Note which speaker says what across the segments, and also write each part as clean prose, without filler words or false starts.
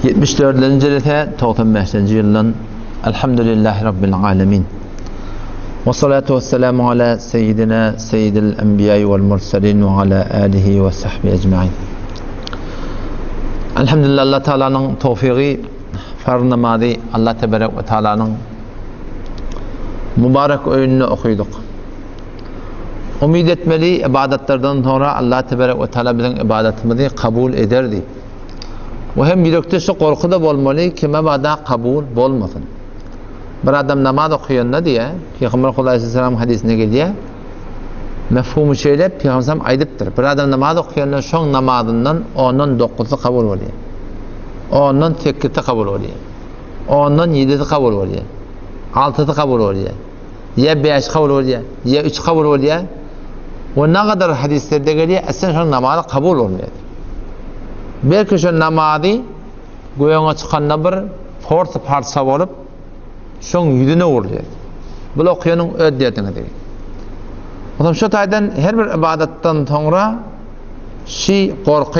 Speaker 1: 74. Cilete 95. yılın Elhamdülillahi Rabbil Alemin. Ve salatu ve selamu ala seyyidina seyyidil enbiyayı vel mursalin ve ala alihi ve sahbihi ecma'in. Elhamdülillah, Allah Teala'nın tevfiki, farz namazı Allah Tebarek ve Teala'nın mübarek öğününü okuduk. Umid etmeli, ibadetlerden sonra Allah Tebarek ve Teala bizim ibadetimizi kabul ederdi. Ve hem yürekte şu korku da olmalı ki mebada kabul olmasın. Bir adam namaz okuyanda diye Peygamber Aleyhisselam hadisine geliyor. Mefhumu şöyle, Peygamber aydıptır. Bir adam namaz okuyanda son namazından onun 9'u kabul oluyor. Onun 8'i kabul oluyor. Onun 7'si kabul oluyor. 6'sı kabul oluyor. Ya 5 kabul oluyor, ya 3 kabul oluyor. Ve ne kadar hadislerde geliyor, aslında son namazı kabul olmuyor. Belki şu namazı göğüne çıkanına bir forsa parça olup şun yüzüne vuruyor. Bu okuyanın ödeyetine değil. O zaman şu taydan her bir ibadetten sonra korku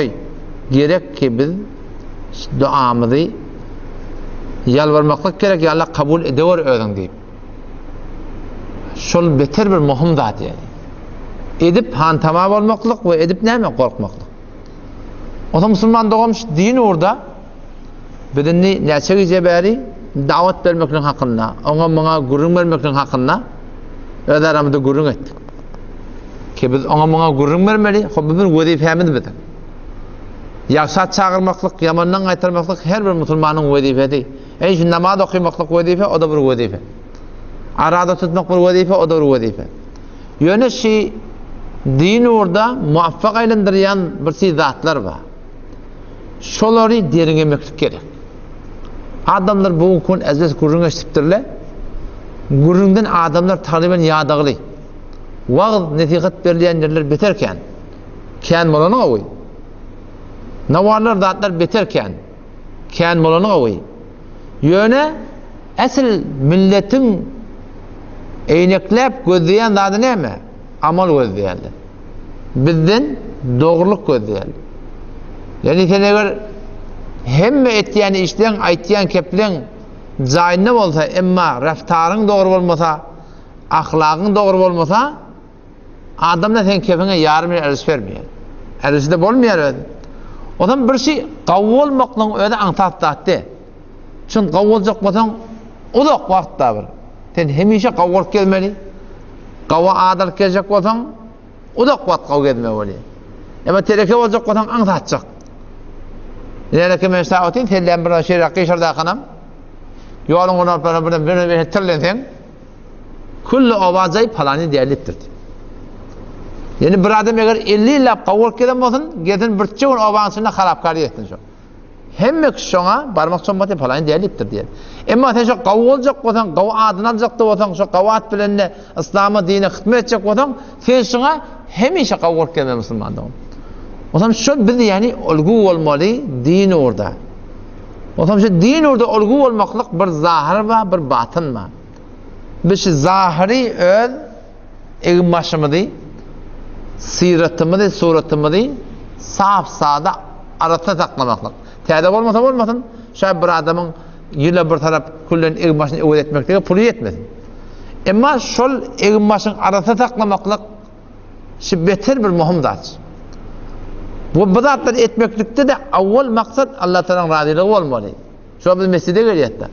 Speaker 1: gerek ki biz duamızı yalvarmaklık gerek ki Allah kabul ediyor ödün deyip. Şol beter bir muhim zat yani. Edip hantama olmaklık ve edip neyme korkmaklık. O da Müslüman doğmuş din orada birini neçe beri davet vermekten hakkında, ona bana gurun vermekten hakkında öz aramızda gurun ettik. Ki biz ona bana gurun vermeli, bizim vazifemiz bizim. Yaksat çağırmaklık, yamandan kaytarmaklık her bir Müslümanın vazifesi. Şu namaz okumaklık vazife, o da bir vazife. Arada tutmak bir vazife, o da bir vazife. Yöne din orada muvaffak eylendiriyen bir zatlar var. Şoları derine emeklik gerek. Adamlar bu gün ezbes gurrun eşittirler. Gurrundan adamlar taliben yadağılı. Vağız netiqat berleyen yerler beterken kən molonu oy. Navarlar zatlar beterken kən molonu oy. Yöne asıl milletin eyneklep gözleyen zatı neyme? Amal gözleyenler. Bizden doğruluk gözleyenler. Yani tenegar hemme ettiyen işten ayttiyan keplen zayinne olsa emma raftarın doğru olmasa, ahlakın doğru olmasa adamda sen kepene yarım eris vermiyor. Erisi de olmuyor. O zaman bir qavul olmakla öyle antattı. Çünkü qavulcak olsan uzak vaqtda bir. Sen hemişe qavul gelmeli. Qava adal gelecek olsan uzak vaqt qavul gelmeli. Ama tereke olacak olsan antatacak. Yani ki mesela otin tellen bir şey rakışırda kanam. Yolun ona bir tırlensen kullu avazay falani değerlidir. Yani bir adam eğer 50 lap qavul keden olsun, gidin bir çoğun avansını xarabkari ettin şu. Hemme şuna barmak sonbatı falani değerlidir diye. Ama sen şu qavul olacak olsan, qavu adını alacak da olsan, şu qavat bilen İslam'a dine hizmet edecek olsan, sen şuna hemişe qavul keden Müslümandan. O zaman şu biz yani olgu olmalı din orada. O zaman şu din orada olgu olmaklık bir zahir ve bir batın var. Biz zahiri öz egmaşımızı, siretimizi, suretimizi saf sade arasına saklamaklık. Tedavül olmasın. Şöyle bir adamın yıla bir taraf kullen egmaşını evvel etmekte pulu yetmesin. Ama şol egmaşın arasına saklamaklık beter bir muhim zat. Bu bidatlar etmeklikte de avval maksat Allah Teala'nın razılığı olmalı. Şu biz mescide geliyor da.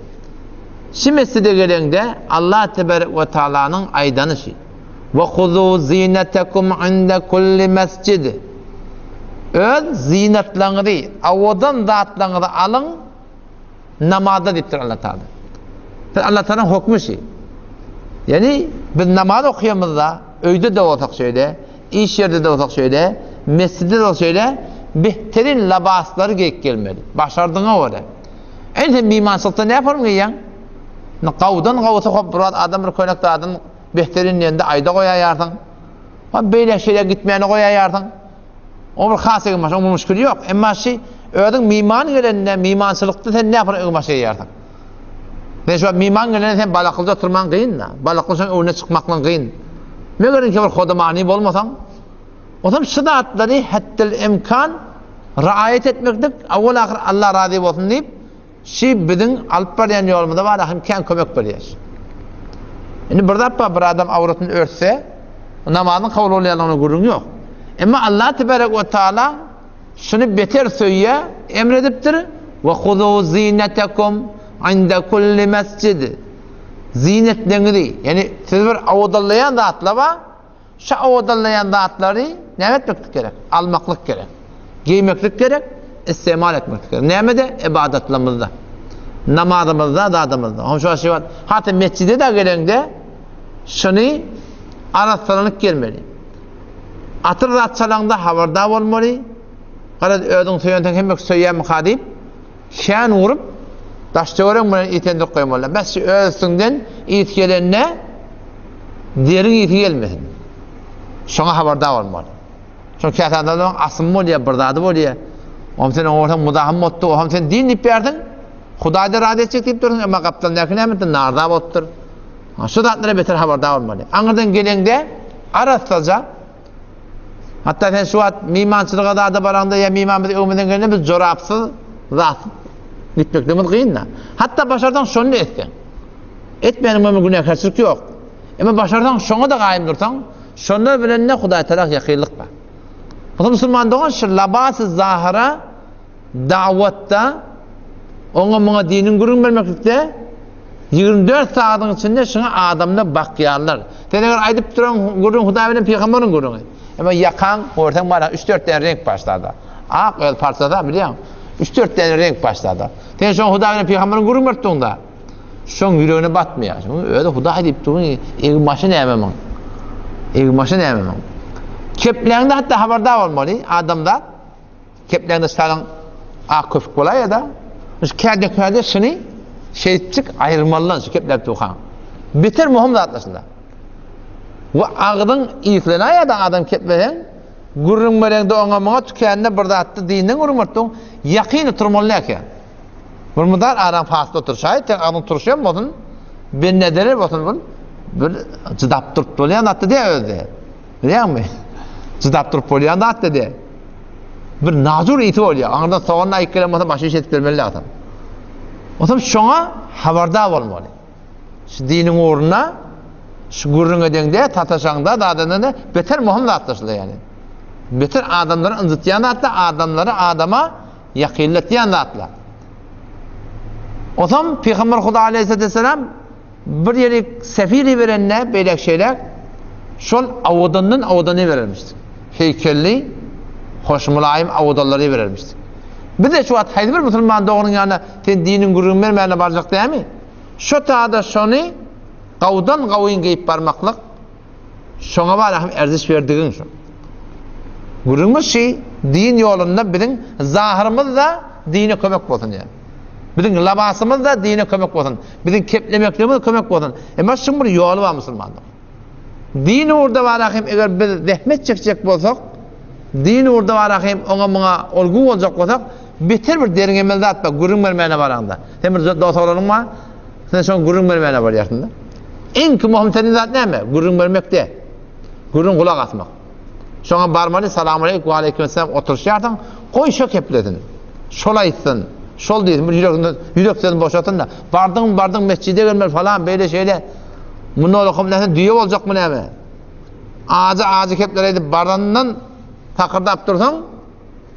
Speaker 1: Şu mescide gelende Allah Tebarek ve Teala'nın aydanışı. Ve khudû zînetekum inde kulli mescid. Öz zinetlerinizi, avadan zatlarınızı alın, namazda deyiptir Allah Teala. Allah Teala'nın hükmü Yani biz namaz okuyamızda, öyde de olsak şöyle, iş yerde de olsak şöyle, mescidde de şöyle behterin labasları giyip gelmeli. Başardığına öyle. En sen mimansılıkta ne yaparım giyen? Qavdan qavsa hop adam bir koynakta adam behterin yerinde ayda koyayardın. Böyle şeyler gitmeyene koyayardın. O bir khas egmaş, o müşkülü yok. Ama ödün miman gelende mimansılıkta sen ne yaparım egmaş yardın? Ben şu miman gelende sen balakılca oturman kıyın da. Balakılca önüne çıkmakla kıyın. Ne görün ki bir kodamani olmasan? O zaman şıdatları hatta imkan riayet etmektir. Evvel ahir Allah razı olsun deyip Şi bizim alıp baryan yolumuzda var ahim ken kömek berýär. Indi bir adam awratyny örtse, namazın kabul bolýanyny görüň ýok. Emma Allah tebarek we taala şunu beter söýýär, emredipdir. Ve huzu zinetakum inda kulli mescid. Zinetlerini, yani siz bir awdallayan zatlar var. Şu awdallayan zatları ne etmek gerek? Almaklık gerek. Giymeklik gerek, istemal etmek gerek. Nämede? İbadetlerimizde. Namazımızda, dadımızda. Hom şu şey var. Hatta mescide de gelende şunu araslanıp gelmeli. Atır ratçalanda haberdar bolmaly. Qarad ödüň söýenden hemmek söýýärmi hadip? Şän urup daşçagören bilen itendik goýmaly. Bäs özünden it gelenne derin iti gelmesin. Şoňa haberdar bolmaly. Şo käsänden asym bolýar, birdady bolýar. Om sen ortaň mudaham motdy, om sen din dip berdin. Hudaýda rad etjek dip durýan, emma gapdan näkin ämeti narda botdur. Şu zatlara beter haberdar bolmaly. Aňyrdan gelende arasaja hatta sen şu at mimançylyga da baranda ya miman bir ömürden gelene biz jorapsız zat gitmekdemiz gynna. Hatta başardan şonu etken. Etmeýän ömür günäherçilik ýok. Emma başardan şoňa da gaýym dursaň, şonu bilen ne Hudaý taraf ýakynlyk bar. Bu musulmandygyň şu labasy zahira dawatda oňa muňa diniň gürüň bermeklikde 24 saatyň içinde şuna adamda bakýarlar. Teneger aýdyp duran gürüň Hudaý bilen peýgamberiň gürüňi. Ama yakan ortadan bana 3-4 tane renk başladı. Ak öl parçada biliyor musun? 3-4 tane renk başladı. Sen şu Hudaýyň peýgamberin gurun bertdiňde. Şoň ýüregine batmaýar. Öyle Hudaý diýip duruň, egmaşy nämemin? Egmaşy nämemin? Kepleňde hatta haberdar bolmaly adamlar. Kepleňde salan ak köpük bolýar ya da. Şu kärde şunu şeýtçik aýyrmalylar şu kepler tuğan. Beter muhim zatlaşynda. Ve ağdın iyiflene ya da adam ketmeden gurrun berende oňa muňa tükände bir zatdy diniň urmatdyň ýakyny turmaly ekan. Bir mudar adam fasda oturşaý, tek adam turşýan bolsun, ben nedere bolsun bul, bir çydap turup bolýan zatdy diýe özde. Bilýärmi? Çydap turup bolýan zatdy diýe. Bir nazur ýeti bolýar. Aňyrdan soňa ýekelemese başy şetip bermeli adam. Otam şoňa haberdar bolmaly. Şu diniň uğruna şu gurrun edende tataşaňda dadanyny beter muhim zatlaşdy yani. Beter adamlary ınzytýan zatlar, adamlary adama ýakynlatýan zatlar. Otam Peýgamber Huda aleyhisselam bir ýeri sefiri berenne beýlek şeýler şol awdandan awdany berermişdi. Heykelli, hoş mulaýym awdallary berermişdi. Bir de şu at haýdy bir musulman dogryň ýanyna sen diniň gurrun bermäne barjak diými? Şu taada şonu gawdan gawyn geyip barmaklyk şoňa barahym erziş berdigiň şu. Gurunmyş şey din ýolunda biziň zahirimiz da dine kömek bolsun ýa. Biziň labasymyz da dine kömek bolsun. Biziň keplemekligimiz kömek bolsun. Emma şu bir ýoly bar musulmandyk. Din urda barahym eger biz zähmet çekjek bolsak, din urda barahym oňa muňa olgu boljak bolsak, beter bir derin emelde atma gurun bermäne baranda. Sen bir dotalaryň bar, sen şoň gurun bermäne barýarsyň. En muhim zat näme? Gurun bermekde. Gurun kulak asmak. Şoňa barmaly salamu aleykum we aleykum selam oturşýardyň, goý şo kepledin. Şol aýtsyn. Şol diýdim, bir ýürekden boşatyn da. Bardyň mescide gelmer falan beýle şeýle. Muny olakym näse diýe boljakmy näme? Azy kepler edip bardandan takırdap dursaň,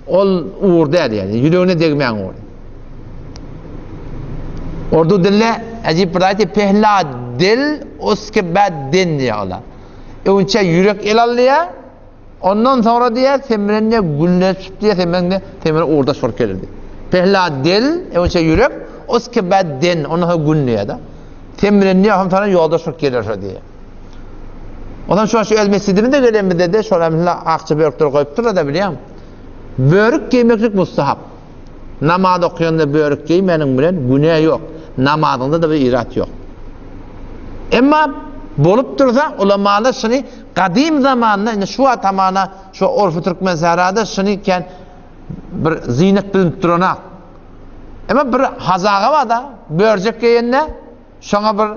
Speaker 1: ol uğur der yani. Yüreğine degmeyen uğur. Ordu dille acip bırayti pehla dil uske bad din diyorlar. Önce yürek elalliye ondan sonra diye temrenne güllesip diye temrenne orada sor gelirdi. Pehla dil önce yürek uske bad din onu günlüye da. Temrenne ham sana yolda sor gelir diye. Ondan şu el mescidine de gelen mi dedi. Şöyle akçı börükleri koyup dur da biliyorum. Börük giymeklik mustahap. Namaz okuyanda börük giymenin bilen günah yok. Namazında da bir irat yok. Emma bolup dursa ulamalar şunu kadim zamanında şu atamana şu Urf-u Türkmen Sahrada şunu iken bir zinet bilinip durana. Emma bir hazaga var da börcek giyenne şuna bir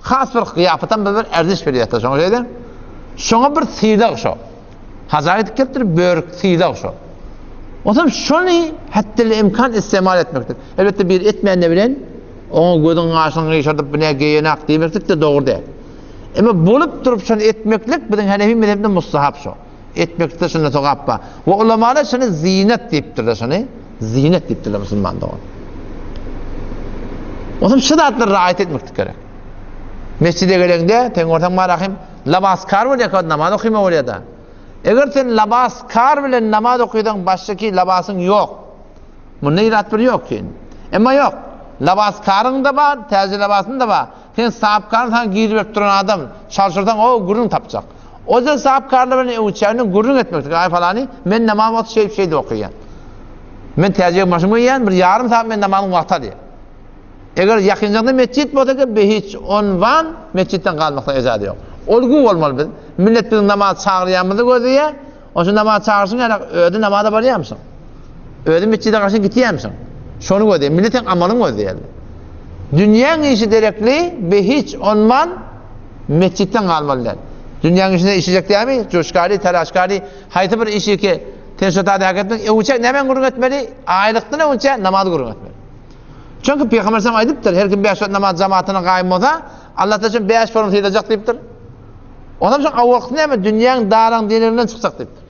Speaker 1: has bir kıyafetten bir erziş veriyata şuna şeyden. Şuna bir sıydak şu. Hazaga dikeptir börük sıydak şu. O zaman şunu hatta imkan istemal etmektir. Elbette bir etmeyen ne bilen onu gözün karşısına geçirip buna giyenak demeklik de doğru değil. Ama bulup durup şunu etmeklik bizim Hanefi mezhebinde mustahap şu. Etmekte şunu tokappa. Ve ulamalar şunu zinet deyiptirler şunu. Zinet deyiptirler Müslüman da onu. O zaman şu da adları rahat etmektik gerek. Mescide gelende ten ortam marahim labaskar var ya kad namaz okuyma oluyor da. Eğer sen labaskar bile namaz okuydan baştaki labasın yok. Bunun ne irat bir yok ki. Ama yok. Labaskarın da var, terzi labasın da var. Sen sahipkarın sen giydirip duran adam çalışırsan o gurun tapacak. O yüzden sahipkarların uçağının gurun etmektir. Ay falanı ben namaz şey de okuyan. Ben terziye başımı yiyen bir yarım saat ben namazın vakti diye. Eğer yakıncanda mescit olsa ki hiç onvan mescitten kalmakta icadı yok. Olgu olmalı biz. Millet bizim namaz çağırıyamızı gözüye. O şu namaz çağırsın ya ödü namaza varıyor musun? Ödü mescide karşı gitiyor musun? Şunu gözüye. Milletin amalını gözüye. Dünyanın işi derekli ve hiç onvan mescitten kalmalılar. Dünyanın işinde işecek değil mi? Coşkari, telaşkari. Hayatı bir işi ki tenşotade hak etmek. Uçak hemen gurun etmeli. Aylıkta ne uçak? Namazı gurun etmeli. Çünkü Peygamber sallallahu aleyhi ve sellem aydıptır. Her kim 5 vakit namaz cemaatine kaim olsa Allah için 5 form sayılacak deyiptir. Ondan sonra o vakit ne mi? Dünyanın dağıran dinlerinden çıkacak deyiptir.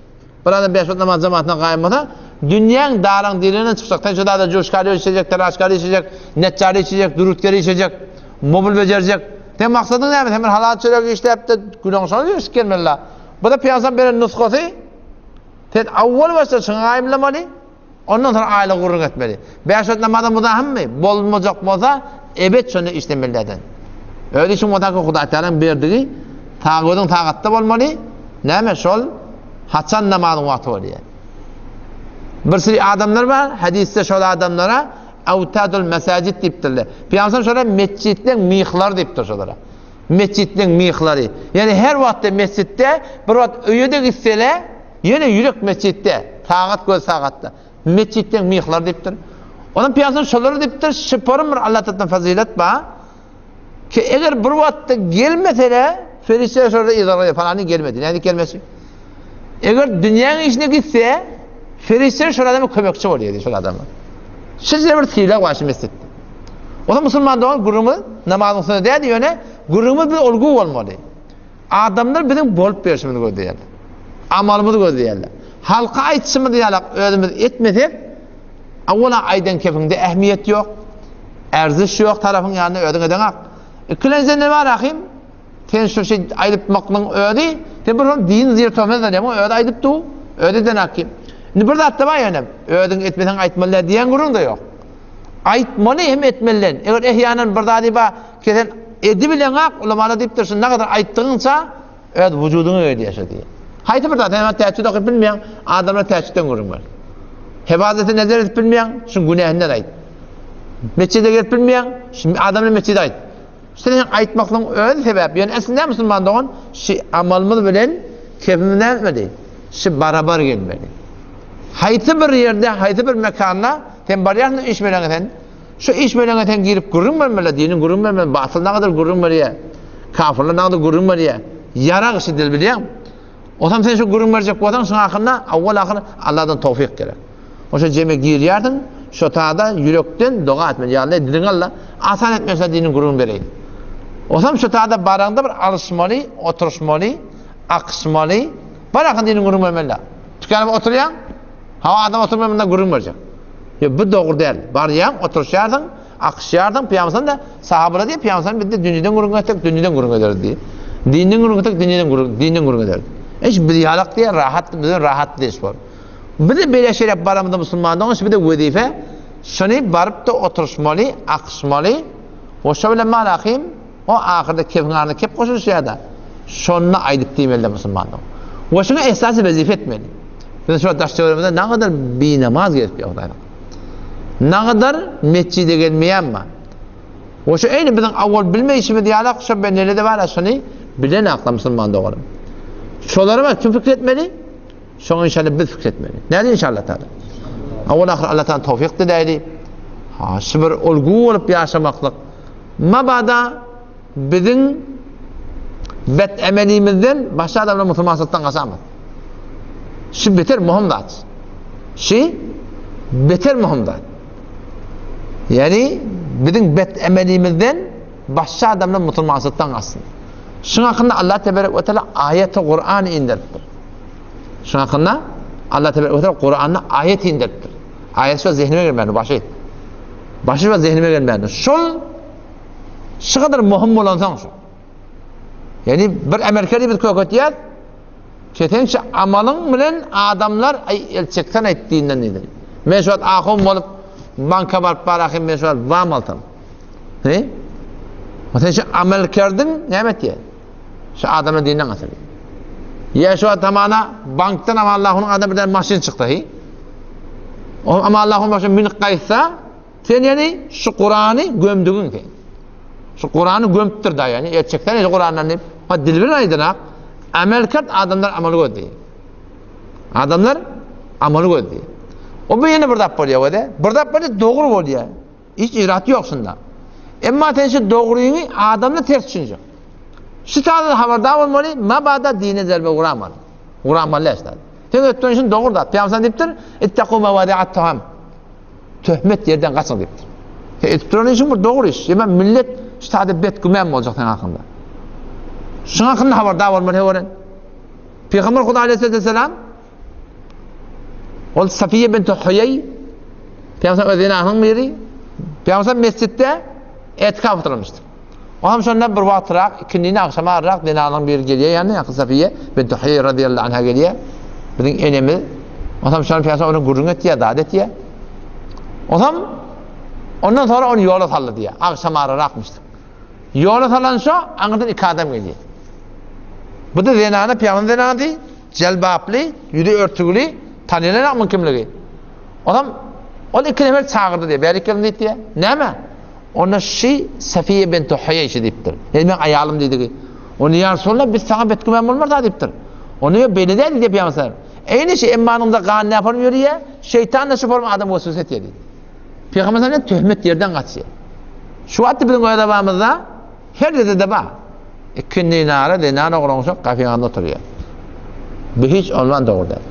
Speaker 1: Burada 5 vakit namaz cemaatine kaim olsa dünyanın dağıran dinlerinden çıkacak. Tenşoda da coşkari içecek, telaşkari içecek, neccari içecek, durutkari içecek, mobil becerecek. Tem maksadın ne mi? Hemen halal çörek işte hep de günahın sonu diyor. Sikelmella. Bu da Peygamber böyle nuskası. Ted avval başta çınğayımlamalı. Ondan sonra aile gurur etmeli. 5 vakit namazı mudahım mı? Bolmayacak olsa evet şunu işlemelilerden. Öyle için o da ki Huda Teala'nın verdiği tağutun tağatta olmalı. Ne mi? Şol Haçan namazın vakti oluyor. Bir sürü adamlar var. Hadiste şöyle adamlara avtadul mesacid deyiptirler. Peygamber şöyle mescidden mihlar deyiptir şöyle. Mescidden mihları. Yani her vakitte mescitte bir vakit öyede gitsele yine yürek mescitte. Tağat göz tağatta. Mescitten mihlar deyiptir. Onun Peygamber şöyle deyiptir. Şıparım bir Allah'tan fazilet var. Ki eğer bir vakitte gelmese ferişte şöyle idare falan gelmedi. Yani gelmesi. Eğer dünyanın işine gitse ferişte şöyle adamı kömekçi oluyor diye şöyle adamı. Sizce bir tilak var şimdi mescitte. O da Müslüman doğan gurumu namazın sonu değil diyor ne? Gurumu bir olgu olmalı. Adamlar bizim bolup verişimizi gözleyerler. Amalımızı gözleyerler. Halka aitçimi diyalak ödümüz etmedip avvala aydan kefinde ehmiyet yok. Erziş yok tarafın yanında ödün edenak. Kılenze ne var ahim? Ten şu şey aydıp maklın ödü. Ten bir din zirtomez de ama ödü aydıp du. Ödü den hakim. Ne burada hatta var yani. Ödün etmeden aytmalılar diyen gurun da yok. Aytmalı hem etmeliler. Eğer ehyanen bir daha diba kesen edibilen hak ulamana deyip dursun ne kadar ayttığınsa ödü vücudunu öyle yaşa diye. Haydi burada hemen tehdit okuyup bilmeyen adamlar tehditten gurun var. Hebazete nezer edip bilmeyen şun günehinden ait. Mescide gelip bilmeyen şimdi adamın mescide ait. Senin aytmakla öyle sebep. Yani aslında Müslüman doğan amalımız bilen kefimden etmeli. Beraber gelmeli. Haydi bir yerde, haydi bir mekanda sen bariyatla iş melaneten şu iş melaneten girip gurun vermeli, dinin gurun vermeli, batıl ne kadar gurun var ya, kafirler ne kadar gurun var ya, yarak işi dil biliyor musun? O zaman sen şu gurun verecek bu adam sonra akırına, avval akırına Allah'tan tevfik gerek. O şu cemi giriyordun, şu tağda yürekten dua etmeli, ya Allah dilin Allah, asan etmezse dinin gurun vereyim. O zaman şu tağda baranda bir alışmalı, oturuşmalı, akışmalı, bırakın dinin gurun vermeli. Tükenip oturuyan, hava adam oturmamında gurun verecek. Ya bu doğru değil. Bariyan oturuşardın, akışardın, Peygamber'in de sahabıra diye Peygamber'in bir de dünyadan gurun ederdi, dünyadan gurun ederdi diye. Dinden gurun ederdi, dinden gurun ederdi. Hiç bir diyalog diye rahat değil var. Bir de böyle şeyler baramında Müslümandan bir de vazife şunu barıp da oturuşmalı, akışmalı. O şöyle malakim o ahirde kefnarını kep koşuşu ya da şonuna aydıp demeli Müslümandan. O şuna esası vazife etmeli. Biz şu taşçılarımızda ne kadar bir namaz gerekiyor orada. Ne kadar mescide gelmeyen mi? O şu aynı bizim avval bilme işimi diyalog şu ben nerede var şunu bilen akla Müslüman doğalım. Şolarıma kim fikretmeli? Şunu inşallah biz fikretmeli. Nerede inşallah Teala? Avval ahir Allah'tan tevfik dileyli. Şibir olgu olup yaşamaklık. Mabada bizim bet emelimizden başka adamla Müslümanlıktan kaçamaz. Şimdi biter mühim zat. beter muhimdir. Yani bizim bet emelimizden başka adamlar musulmansızlıktan kalsın. Şuna hakkında Allah Tebarek ve Teala ayeti Kur'an'ı indirttir. Şuna hakkında Allah Tebarek ve Teala Kur'an'ı ayet indirttir. Ayet şu zihnime gelmedi, başı şu zihnime gelmedi. Şu kadar muhim olansan şu. Yani bir Amerika'da bir köketiyer, ketençe amalın bilen adamlar elçekten ettiğinden nedir? Men şu an ahım olup banka barıp barakım men şu an vam altam. Ne? Ketençe amel kerdin nimet ye. Şu adamın dininden asıl. Ya şu an tamana banktan ama Allah'ın adamı bir maşin çıktı. Ama Allah'ın başına minik kaysa sen yani şu Kur'an'ı gömdüğün ki. Şu Kur'an'ı gömüptür da yani. Elçekten Kur'an'dan deyip dilbir aydına amel kert adamlar amalı gördü. Adamlar amalı gördü. O bu yine burada yapıyor o da. Burada yapıyor doğru oluyor. Hiç iratı yok şunda. Ama tenşi doğruyu adamla ters düşünecek. Şu tarzda haberdar olmalı. Mabada dine zerbe uğramalı. Uğramalı işte. Sen öttüğün için doğru da. Peygamber deyiptir. İttakû mevâdi'at tuham. Töhmet yerden kaçın deyiptir. Ettiğin için bu doğru iş. Ama millet şu tarzda bet gümen olacak senin hakkında. Şuna hakkında haberdar olmalı. Peygamber Kudu Aleyhisselam ol Safiye binti Huyey Peygamber özüne ahın biri Peygamber mescitte etikaf oturmuştur. O hem sonra bir vaktırak ikindini akşama ararak dinanın bir geliyor yani Safiye binti Huyey radıyallahu anh'a geliyor. Bizim enemiz o hem sonra Peygamber onu gurrun etti ya dadet ya. O hem ondan sonra onu yola salladı diye akşama ararakmıştır. Yola sallan şu anıdan iki adam geliyor. Bu da zenana Peygamber zenana değil, celbaplı, yüzü örtülü, tanıyarak mı kimliği? Adam o iki nefer çağırdı diye, beri kelini diye. Ne mi? Ona Safiye binti Huyey deyiptir. Yani ben ayalım dedi. Onu ya Resulallah biz sana betkümem olmaz da deyiptir. Onu ya beni değil diye Peygamber. Aynı şey emmanımda kan ne yapalım yürüyor? Şeytan nasıl form adam hususet yedi. Peygamber töhmet yerden kaçıyor. Şu attı bizim oyadabamızda her yerde de var. İkinci nara dinana oranışık kafiyanda oturuyor. Bu hiç olman doğru değil.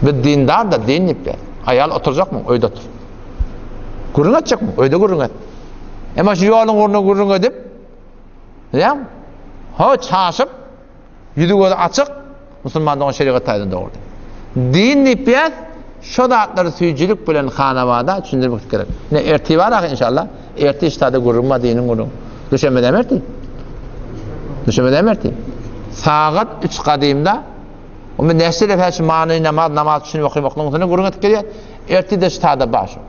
Speaker 1: Bir dindar da din ipi. Ayal oturacak mı? Öyle otur. Gurun atacak mı? Öyle gurun at. Ama şu yolun uğruna gurun edip ya çaşıp yüzü gözü açık Müslümanlığın şeriat taydın doğru değil. Din ipi şu da atları suyuculuk bilen hanavada düşündürmek gerek. Ne erti var inşallah. Erti işte gurunma dinin gurun. Düşemede merti. Düşemede merti. Saat 3 kadimda o men nesile felsi mani namaz için okumakla sonra gurun etip geliyor. Erti de işte başı.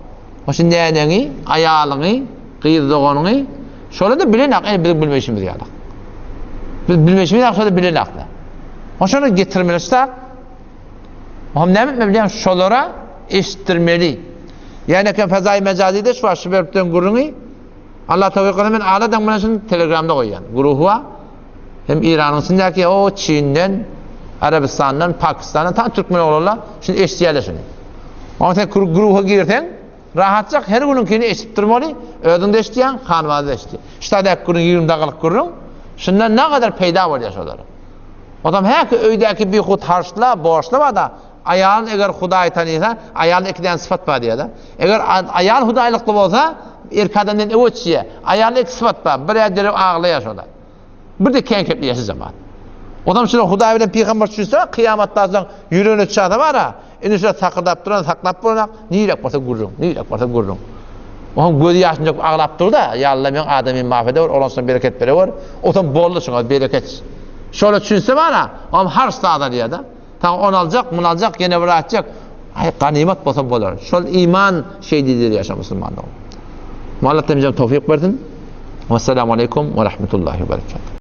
Speaker 1: O şimdi neneni, ayalını, kıyızdığını şöyle de bilenak, biz bilmeşimiz ya da. Biz bilmeşimiz şöyle bilenak da. O şöyle getirmeliysek o ne bileyim şolara iştirmeli. Yani ki fezai mecazide şu aşı veripten gurunu Allah tevfik ederim aladan bana şimdi Telegram'da koyuyor. Grubu var. Hem İran'ın içindeki o Çin'den, Arabistan'dan, Pakistan'dan tam Türkmen olurlar. Şimdi eşitiyerler şimdi. Ama sen gruba girsen rahatça her gününkini eşittirmeli. Ödünde eşitiyen, hanımada eşitiyen. İşte de günün 20 dakikalık gurun. Şimdi ne kadar peyda var yaşıyorlar. Adam her ki öydeki bir hud harçla, borçla var da ayağın eğer Hudayı tanıysa, ayağın ikiden sıfat var diye de. Eğer ayağın Hudaylıklı olsa, erkadından evoçiye, ayağın iki sıfat var, bir ederi ağlı yaşıyorlar. Bir de kenkepli yaşı zaman. Adam şimdi Hudayı'dan peygamber düşünse, kıyamattan sonra yüreğine çıkardı var ha, enişte sakırdap duran, saklap duran, neyirek varsa gurrun, neyirek varsa gurrun. Onun gözü yaşınca ağlap dur da, ya Allah ben adamın mahvede var, olan sonra bereket bere var, o zaman bollu şuna bereket. Şöyle düşünse var ha, ama harç dağda diye de. Tamam onu alacak, bunu alacak, yine bırakacak. Ay ganimet bolsa bolar. Şöyle iman şeydidir yaşa Müslümanlar. Allah temizlem tevfik versin. Vesselamu aleyküm ve rahmetullahi ve berekatuhu.